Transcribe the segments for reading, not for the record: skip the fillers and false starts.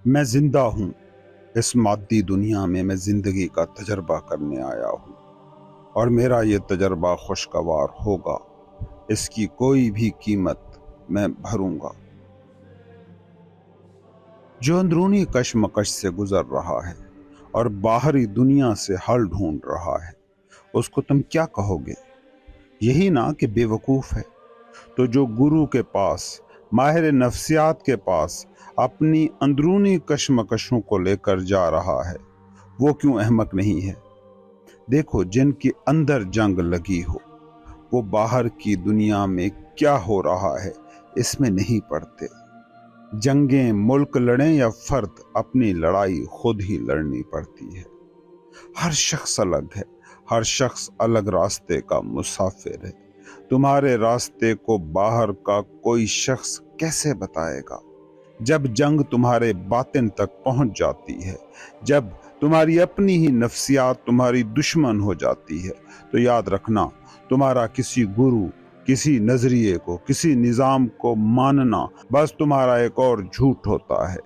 میں زندہ ہوں اس مادی دنیا میں، میں زندگی کا تجربہ کرنے آیا ہوں، اور میرا یہ تجربہ خوشگوار ہوگا، اس کی کوئی بھی قیمت میں بھروں گا۔ جو اندرونی کشمکش سے گزر رہا ہے اور باہری دنیا سے حل ڈھونڈ رہا ہے، اس کو تم کیا کہو گے؟ یہی نا کہ بے وقوف ہے۔ تو جو گرو کے پاس، ماہر نفسیات کے پاس اپنی اندرونی کشمکشوں کو لے کر جا رہا ہے، وہ کیوں احمق نہیں ہے؟ دیکھو، جن کے اندر جنگ لگی ہو وہ باہر کی دنیا میں کیا ہو رہا ہے اس میں نہیں پڑتے۔ جنگیں ملک لڑیں یا فرد، اپنی لڑائی خود ہی لڑنی پڑتی ہے۔ ہر شخص الگ ہے، ہر شخص الگ راستے کا مسافر ہے۔ تمہارے راستے کو باہر کا کوئی شخص کیسے بتائے گا؟ جب جنگ تمہارے باطن تک پہنچ جاتی ہے، جب تمہاری اپنی ہی نفسیات تمہاری دشمن ہو جاتی ہے، تو یاد رکھنا، تمہارا کسی گرو، کسی نظریے کو، کسی نظام کو ماننا بس تمہارا ایک اور جھوٹ ہوتا ہے۔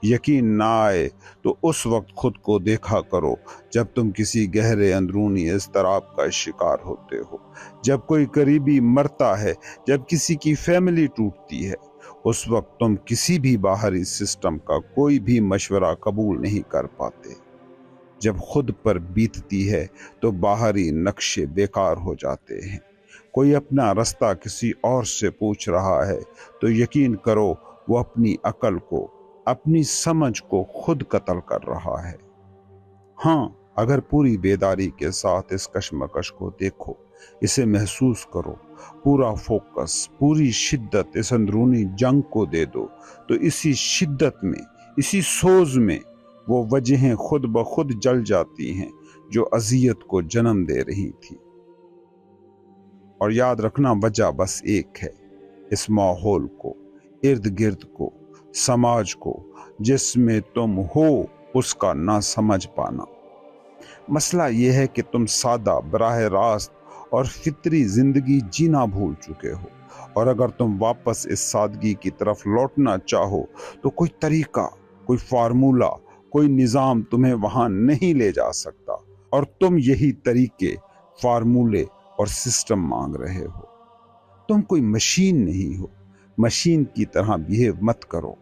یقین نہ آئے تو اس وقت خود کو دیکھا کرو جب تم کسی گہرے اندرونی اضطراب کا شکار ہوتے ہو، جب کوئی قریبی مرتا ہے، جب کسی کی فیملی ٹوٹتی ہے۔ اس وقت تم کسی بھی باہری سسٹم کا کوئی بھی مشورہ قبول نہیں کر پاتے۔ جب خود پر بیتتی ہے تو باہری نقشے بیکار ہو جاتے ہیں۔ کوئی اپنا راستہ کسی اور سے پوچھ رہا ہے تو یقین کرو وہ اپنی عقل کو، اپنی سمجھ کو خود قتل کر رہا ہے۔ ہاں، اگر پوری بیداری کے ساتھ اس کشمکش کو دیکھو، اسے محسوس کرو، پورا فوکس، پوری شدت اس اندرونی جنگ کو دے دو، تو اسی شدت میں، اسی سوز میں وہ وجہیں خود بخود جل جاتی ہیں جو اذیت کو جنم دے رہی تھی۔ اور یاد رکھنا، وجہ بس ایک ہے، اس ماحول کو، ارد گرد کو، سماج کو جس میں تم ہو اس کا نہ سمجھ پانا۔ مسئلہ یہ ہے کہ تم سادہ، براہ راست اور فطری زندگی جینا بھول چکے ہو، اور اگر تم واپس اس سادگی کی طرف لوٹنا چاہو تو کوئی طریقہ، کوئی فارمولہ، کوئی نظام تمہیں وہاں نہیں لے جا سکتا، اور تم یہی طریقے، فارمولے اور سسٹم مانگ رہے ہو۔ تم کوئی مشین نہیں ہو، مشین کی طرح بیہیو مت کرو۔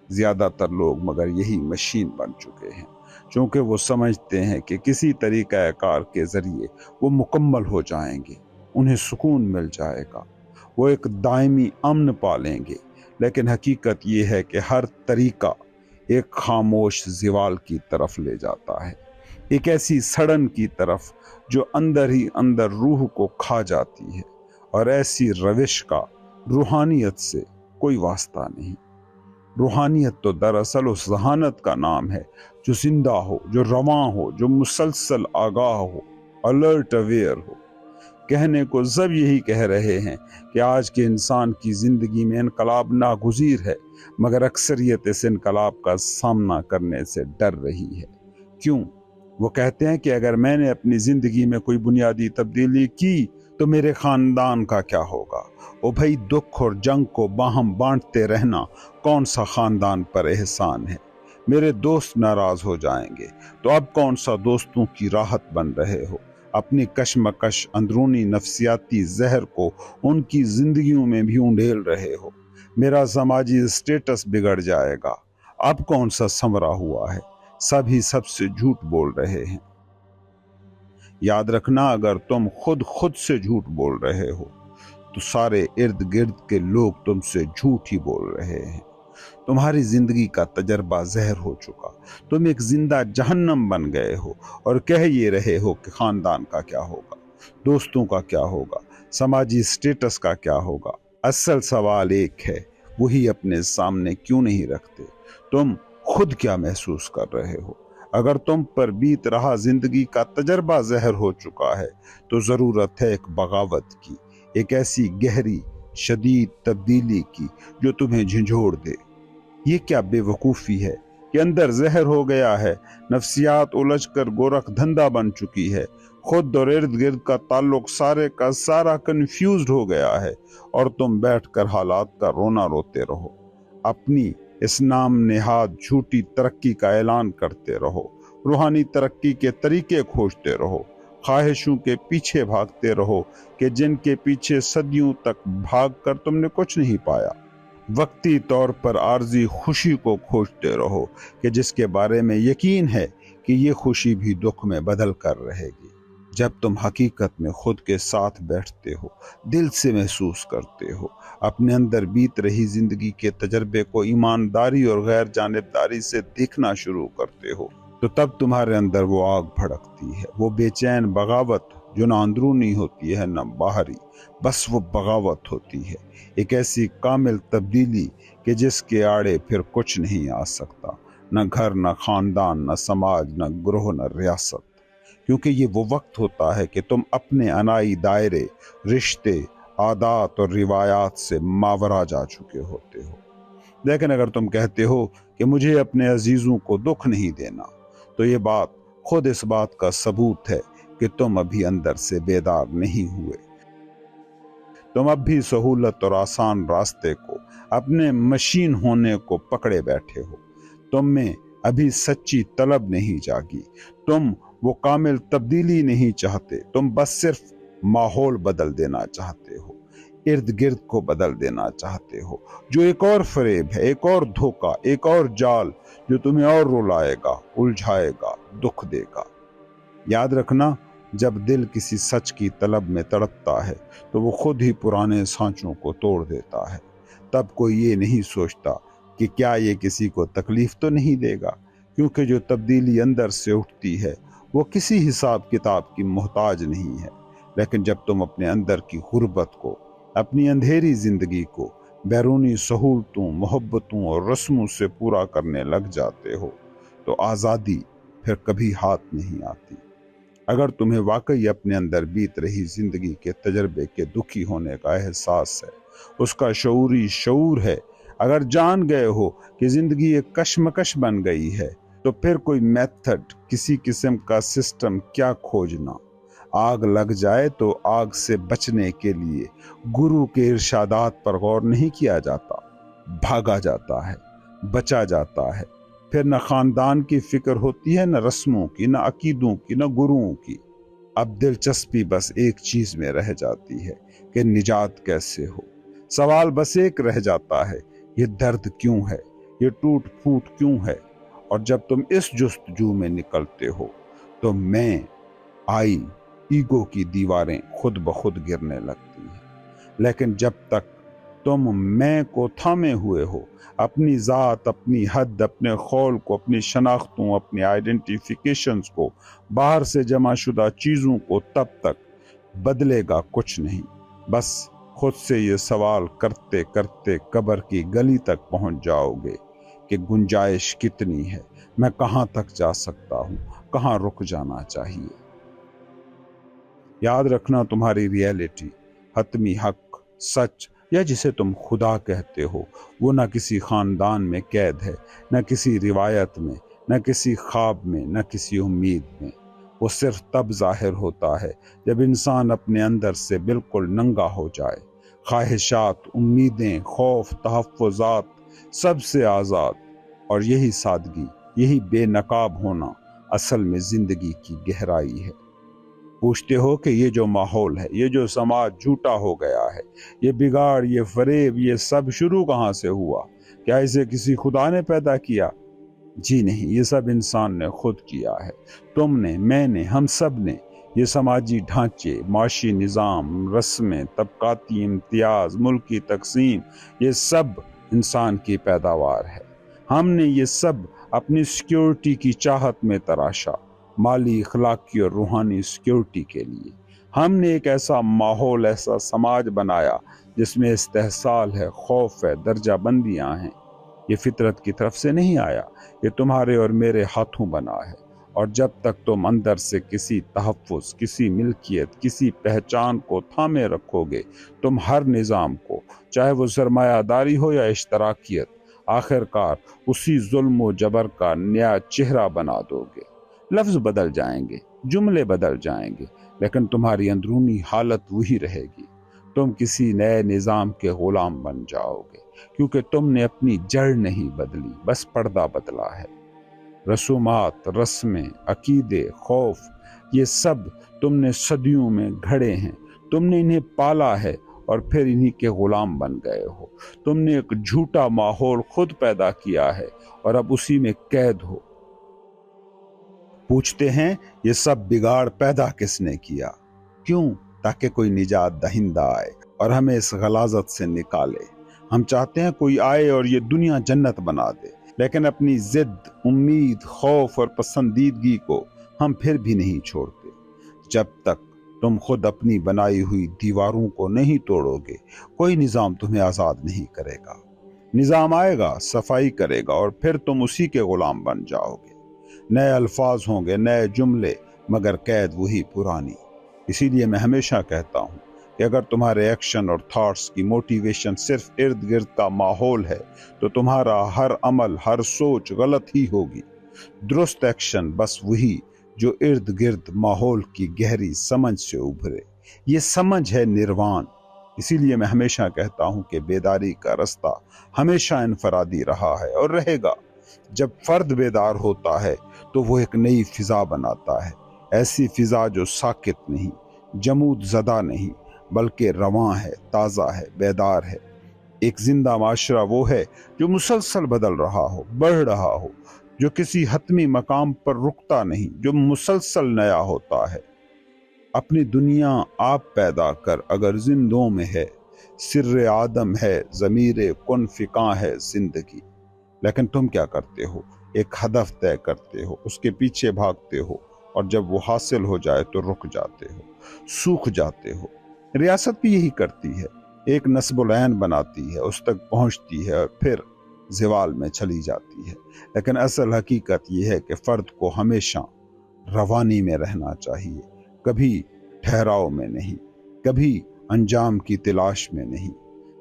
زیادہ تر لوگ مگر یہی مشین بن چکے ہیں، چونکہ وہ سمجھتے ہیں کہ کسی طریقہ کار کے ذریعے وہ مکمل ہو جائیں گے، انہیں سکون مل جائے گا، وہ ایک دائمی امن پالیں گے۔ لیکن حقیقت یہ ہے کہ ہر طریقہ ایک خاموش زوال کی طرف لے جاتا ہے، ایک ایسی سڑن کی طرف جو اندر ہی اندر روح کو کھا جاتی ہے، اور ایسی روش کا روحانیت سے کوئی واسطہ نہیں۔ روحانیت تو دراصل اس ذہانت کا نام ہے جو زندہ ہو، جو رواں ہو، جو مسلسل آگاہ ہو، الرٹ اویئر ہو۔ کہنے کو سب یہی کہہ رہے ہیں کہ آج کے انسان کی زندگی میں انقلاب ناگزیر ہے، مگر اکثریت اس انقلاب کا سامنا کرنے سے ڈر رہی ہے۔ کیوں؟ وہ کہتے ہیں کہ اگر میں نے اپنی زندگی میں کوئی بنیادی تبدیلی کی تو میرے خاندان کا کیا ہوگا؟ او بھائی، دکھ اور جنگ کو باہم بانٹتے رہنا کون سا خاندان پر احسان ہے؟ میرے دوست ناراض ہو جائیں گے تو اب کون سا دوستوں کی راحت بن رہے ہو؟ اپنی کشمکش، اندرونی نفسیاتی زہر کو ان کی زندگیوں میں بھی انڈیل رہے ہو۔ میرا سماجی اسٹیٹس بگڑ جائے گا، اب کون سا سنورا ہوا ہے؟ سب ہی سب سے جھوٹ بول رہے ہیں۔ یاد رکھنا، اگر تم خود سے جھوٹ بول رہے ہو تو سارے ارد گرد کے لوگ تم سے جھوٹ ہی بول رہے ہیں۔ تمہاری زندگی کا تجربہ زہر ہو چکا، تم ایک زندہ جہنم بن گئے ہو، اور کہہ یہ رہے ہو کہ خاندان کا کیا ہوگا، دوستوں کا کیا ہوگا، سماجی اسٹیٹس کا کیا ہوگا۔ اصل سوال ایک ہے، وہی اپنے سامنے کیوں نہیں رکھتے؟ تم خود کیا محسوس کر رہے ہو؟ اگر تم پر بیت رہا زندگی کا تجربہ زہر ہو چکا ہے تو ضرورت ہے ایک بغاوت کی، ایک ایسی گہری، شدید تبدیلی کی جو تمہیں جھنجھوڑ دے۔ یہ کیا بے وقوفی ہے کہ اندر زہر ہو گیا ہے، نفسیات الجھ کر گورکھ دھندا بن چکی ہے، خود اور ارد گرد کا تعلق سارے کا سارا کنفیوزڈ ہو گیا ہے، اور تم بیٹھ کر حالات کا رونا روتے رہو۔ اپنی اس نام نہاد جھوٹی ترقی کا اعلان کرتے رہو، روحانی ترقی کے طریقے کھوجتے رہو، خواہشوں کے پیچھے بھاگتے رہو کہ جن کے پیچھے صدیوں تک بھاگ کر تم نے کچھ نہیں پایا۔ وقتی طور پر عارضی خوشی کو کھوجتے رہو کہ جس کے بارے میں یقین ہے کہ یہ خوشی بھی دکھ میں بدل کر رہے گی۔ جب تم حقیقت میں خود کے ساتھ بیٹھتے ہو، دل سے محسوس کرتے ہو، اپنے اندر بیت رہی زندگی کے تجربے کو ایمانداری اور غیر جانبداری سے دیکھنا شروع کرتے ہو، تو تب تمہارے اندر وہ آگ بھڑکتی ہے، وہ بے چین بغاوت جو نہ اندرونی ہوتی ہے نہ باہری، بس وہ بغاوت ہوتی ہے، ایک ایسی کامل تبدیلی کہ جس کے آڑے پھر کچھ نہیں آ سکتا، نہ گھر، نہ خاندان، نہ سماج، نہ گروہ، نہ ریاست، کیونکہ یہ وہ وقت ہوتا ہے کہ تم اپنے انائی دائرے، رشتے، عادات اور روایات سے ماورا جا چکے ہوتے ہو۔ لیکن اگر تم کہتے ہو کہ مجھے اپنے عزیزوں کو دکھ نہیں دینا، تو یہ بات خود اس بات کا ثبوت ہے کہ تم ابھی اندر سے بیدار نہیں ہوئے۔ تم اب بھی سہولت اور آسان راستے کو، اپنے مشین ہونے کو پکڑے بیٹھے ہو۔ تم میں ابھی سچی طلب نہیں جاگی، تم وہ کامل تبدیلی نہیں چاہتے، تم بس صرف ماحول بدل دینا چاہتے ہو، ارد گرد کو بدل دینا چاہتے ہو، جو ایک اور فریب ہے، ایک اور دھوکہ، ایک اور جال جو تمہیں اور رلائے گا، الجھائے گا، دکھ دے گا۔ یاد رکھنا، جب دل کسی سچ کی طلب میں تڑپتا ہے تو وہ خود ہی پرانے سانچوں کو توڑ دیتا ہے۔ تب کوئی یہ نہیں سوچتا کہ کیا یہ کسی کو تکلیف تو نہیں دے گا، کیونکہ جو تبدیلی اندر سے اٹھتی ہے وہ کسی حساب کتاب کی محتاج نہیں ہے۔ لیکن جب تم اپنے اندر کی غربت کو، اپنی اندھیری زندگی کو بیرونی سہولتوں، محبتوں اور رسموں سے پورا کرنے لگ جاتے ہو تو آزادی پھر کبھی ہاتھ نہیں آتی۔ اگر تمہیں واقعی اپنے اندر بیت رہی زندگی کے تجربے کے دکھی ہونے کا احساس ہے، اس کا شعوری شعور ہے، اگر جان گئے ہو کہ زندگی ایک کشمکش بن گئی ہے، تو پھر کوئی میتھڈ، کسی قسم کا سسٹم کیا کھوجنا؟ آگ لگ جائے تو آگ سے بچنے کے لیے گرو کے ارشادات پر غور نہیں کیا جاتا، بھاگا جاتا ہے، بچا جاتا ہے۔ پھر نہ خاندان کی فکر ہوتی ہے، نہ رسموں کی، نہ عقیدوں کی، نہ گروؤں کی۔ اب دلچسپی بس ایک چیز میں رہ جاتی ہے کہ نجات کیسے ہو۔ سوال بس ایک رہ جاتا ہے، یہ درد کیوں ہے، یہ ٹوٹ پھوٹ کیوں ہے؟ اور جب تم اس جستجو میں نکلتے ہو تو میں ایگو کی دیواریں خود بخود گرنے لگتی ہیں۔ لیکن جب تک تم میں کو تھامے ہوئے ہو، اپنی ذات، اپنی حد، اپنے خول کو، اپنی شناختوں، اپنی آئیڈینٹیفیکیشنز کو، باہر سے جمع شدہ چیزوں کو، تب تک بدلے گا کچھ نہیں۔ بس خود سے یہ سوال کرتے کرتے قبر کی گلی تک پہنچ جاؤ گے کہ گنجائش کتنی ہے، میں کہاں تک جا سکتا ہوں، کہاں رک جانا چاہیے۔ یاد رکھنا، تمہاری ریئلٹی، حتمی حق، سچ یا جسے تم خدا کہتے ہو، وہ نہ کسی خاندان میں قید ہے، نہ کسی روایت میں، نہ کسی خواب میں، نہ کسی امید میں۔ وہ صرف تب ظاہر ہوتا ہے جب انسان اپنے اندر سے بالکل ننگا ہو جائے، خواہشات، امیدیں، خوف، تحفظات سب سے آزاد۔ اور یہی سادگی، یہی بے نقاب ہونا اصل میں زندگی کی گہرائی ہے۔ پوچھتے ہو کہ یہ جو ماحول ہے، یہ جو سماج جھوٹا ہو گیا ہے، یہ بگاڑ، یہ فریب، یہ سب شروع کہاں سے ہوا؟ کیا اسے کسی خدا نے پیدا کیا؟ جی نہیں، یہ سب انسان نے خود کیا ہے۔ تم نے، میں نے، ہم سب نے۔ یہ سماجی ڈھانچے، معاشی نظام، رسمیں، طبقاتی امتیاز، ملکی تقسیم، یہ سب انسان کی پیداوار ہے۔ ہم نے یہ سب اپنی سیکیورٹی کی چاہت میں تراشا، مالی، اخلاقی اور روحانی سیکیورٹی کے لیے۔ ہم نے ایک ایسا ماحول، ایسا سماج بنایا جس میں استحصال ہے، خوف ہے، درجہ بندیاں ہیں۔ یہ فطرت کی طرف سے نہیں آیا، یہ تمہارے اور میرے ہاتھوں بنا ہے۔ اور جب تک تم اندر سے کسی تحفظ، کسی ملکیت، کسی پہچان کو تھامے رکھو گے، تم ہر نظام کو، چاہے وہ سرمایہ داری ہو یا اشتراکیت، آخر کار اسی ظلم و جبر کا نیا چہرہ بنا دو گے۔ لفظ بدل جائیں گے، جملے بدل جائیں گے، لیکن تمہاری اندرونی حالت وہی رہے گی۔ تم کسی نئے نظام کے غلام بن جاؤ گے، کیونکہ تم نے اپنی جڑ نہیں بدلی، بس پردہ بدلا ہے۔ رسومات، رسمیں، عقیدے، خوف، یہ سب تم نے صدیوں میں گھڑے ہیں، تم نے انہیں پالا ہے اور پھر انہی کے غلام بن گئے ہو۔ تم نے ایک جھوٹا ماحول خود پیدا کیا ہے اور اب اسی میں قید ہو۔ پوچھتے ہیں یہ سب بگاڑ پیدا کس نے کیا؟ کیوں؟ تاکہ کوئی نجات دہندہ آئے اور ہمیں اس غلاظت سے نکالے۔ ہم چاہتے ہیں کوئی آئے اور یہ دنیا جنت بنا دے، لیکن اپنی ضد، امید، خوف اور پسندیدگی کو ہم پھر بھی نہیں چھوڑتے۔ جب تک تم خود اپنی بنائی ہوئی دیواروں کو نہیں توڑو گے، کوئی نظام تمہیں آزاد نہیں کرے گا۔ نظام آئے گا، صفائی کرے گا اور پھر تم اسی کے غلام بن جاؤ گے۔ نئے الفاظ ہوں گے، نئے جملے، مگر قید وہی پرانی۔ اسی لیے میں ہمیشہ کہتا ہوں کہ اگر تمہارے ایکشن اور تھاٹس کی موٹیویشن صرف ارد گرد کا ماحول ہے تو تمہارا ہر عمل، ہر سوچ غلط ہی ہوگی۔ درست ایکشن بس وہی جو ارد گرد ماحول کی گہری سمجھ سے ابھرے۔ یہ سمجھ ہے نروان۔ اسی لیے میں ہمیشہ کہتا ہوں کہ بیداری کا رستہ ہمیشہ انفرادی رہا ہے اور رہے گا۔ جب فرد بیدار ہوتا ہے تو وہ ایک نئی فضا بناتا ہے، ایسی فضا جو ساکت نہیں، جمود زدہ نہیں، بلکہ رواں ہے، تازہ ہے، بیدار ہے۔ ایک زندہ معاشرہ وہ ہے جو مسلسل بدل رہا ہو، بڑھ رہا ہو، جو کسی حتمی مقام پر رکتا نہیں، جو مسلسل نیا ہوتا ہے۔ اپنی دنیا آپ پیدا کر اگر زندوں میں ہے، سر آدم ہے، ضمیر کن فکاں ہے زندگی۔ لیکن تم کیا کرتے ہو؟ ایک ہدف طے کرتے ہو، اس کے پیچھے بھاگتے ہو، اور جب وہ حاصل ہو جائے تو رک جاتے ہو، سوکھ جاتے ہو۔ ریاست بھی یہی کرتی ہے، ایک نصب العین بناتی ہے، اس تک پہنچتی ہے اور پھر زوال میں چلی جاتی ہے۔ لیکن اصل حقیقت یہ ہے کہ فرد کو ہمیشہ روانی میں رہنا چاہیے، کبھی ٹھہراؤ میں نہیں، کبھی انجام کی تلاش میں نہیں۔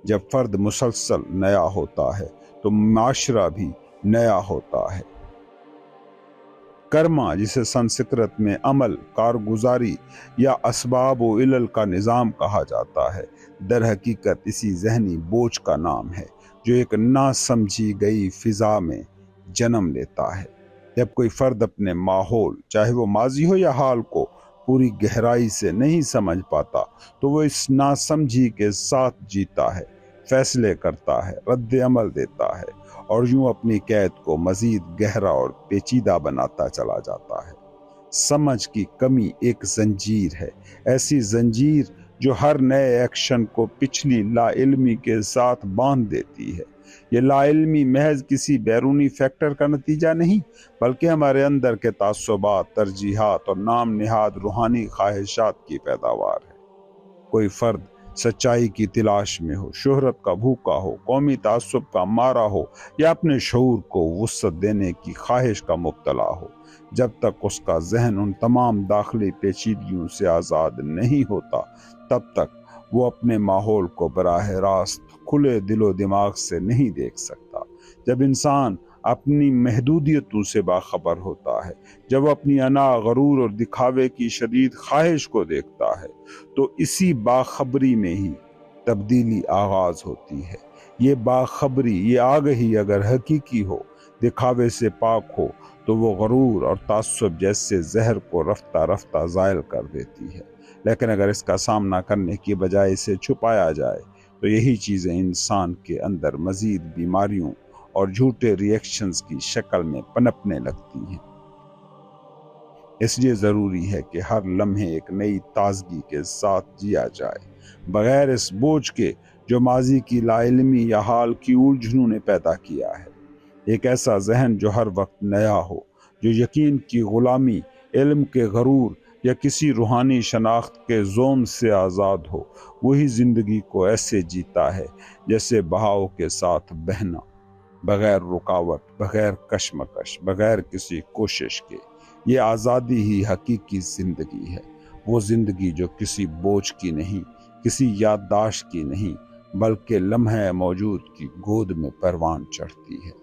جب فرد مسلسل نیا ہوتا ہے تو معاشرہ بھی نیا ہوتا ہے۔ کرما، جسے سنسکرت میں عمل، کارگزاری یا اسباب و علل کا نظام کہا جاتا ہے، در حقیقت اسی ذہنی بوجھ کا نام ہے جو ایک نہ سمجھی گئی فضا میں جنم لیتا ہے۔ جب کوئی فرد اپنے ماحول، چاہے وہ ماضی ہو یا حال کو، پوری گہرائی سے نہیں سمجھ پاتا تو وہ اس ناسمجھی کے ساتھ جیتا ہے، فیصلے کرتا ہے، رد عمل دیتا ہے اور یوں اپنی قید کو مزید گہرا اور پیچیدہ بناتا چلا جاتا ہے۔ سمجھ کی کمی ایک زنجیر ہے، ایسی زنجیر جو ہر نئے ایکشن کو پچھلی لا علمی کے ساتھ باندھ دیتی ہے۔ یہ لا علمی محض کسی بیرونی فیکٹر کا نتیجہ نہیں، بلکہ ہمارے اندر کے تعصبات، ترجیحات اور نام نہاد روحانی خواہشات کی پیداوار ہے۔ کوئی فرد سچائی کی تلاش میں ہو، شہرت کا بھوکا ہو، قومی تعصب کا مارا ہو یا اپنے شعور کو وسعت دینے کی خواہش کا مبتلا ہو، جب تک اس کا ذہن ان تمام داخلی پیچیدگیوں سے آزاد نہیں ہوتا، تب تک وہ اپنے ماحول کو براہ راست کھلے دل و دماغ سے نہیں دیکھ سکتا۔ جب انسان اپنی محدودیتوں سے باخبر ہوتا ہے، جب وہ اپنی انا، غرور اور دکھاوے کی شدید خواہش کو دیکھتا ہے، تو اسی باخبری میں ہی تبدیلی آغاز ہوتی ہے۔ یہ باخبری، یہ آگہی اگر حقیقی ہو، دکھاوے سے پاک ہو، تو وہ غرور اور تعصب جیسے زہر کو رفتہ رفتہ زائل کر دیتی ہے۔ لیکن اگر اس کا سامنا کرنے کی بجائے اسے چھپایا جائے تو یہی چیزیں انسان کے اندر مزید بیماریوں اور جھوٹے ری ایکشنز کی شکل میں پنپنے لگتی ہیں۔ اس لیے ضروری ہے کہ ہر لمحے ایک نئی تازگی کے ساتھ جیا جائے، بغیر اس بوجھ کے جو ماضی کی لا علمی یا حال کی الجھنوں نے پیدا کیا ہے۔ ایک ایسا ذہن جو ہر وقت نیا ہو، جو یقین کی غلامی، علم کے غرور یا کسی روحانی شناخت کے زوم سے آزاد ہو، وہی زندگی کو ایسے جیتا ہے جیسے بہاؤ کے ساتھ بہنا، بغیر رکاوٹ، بغیر کشمکش، بغیر کسی کوشش کے۔ یہ آزادی ہی حقیقی زندگی ہے، وہ زندگی جو کسی بوجھ کی نہیں، کسی یادداشت کی نہیں، بلکہ لمحہ موجود کی گود میں پروان چڑھتی ہے۔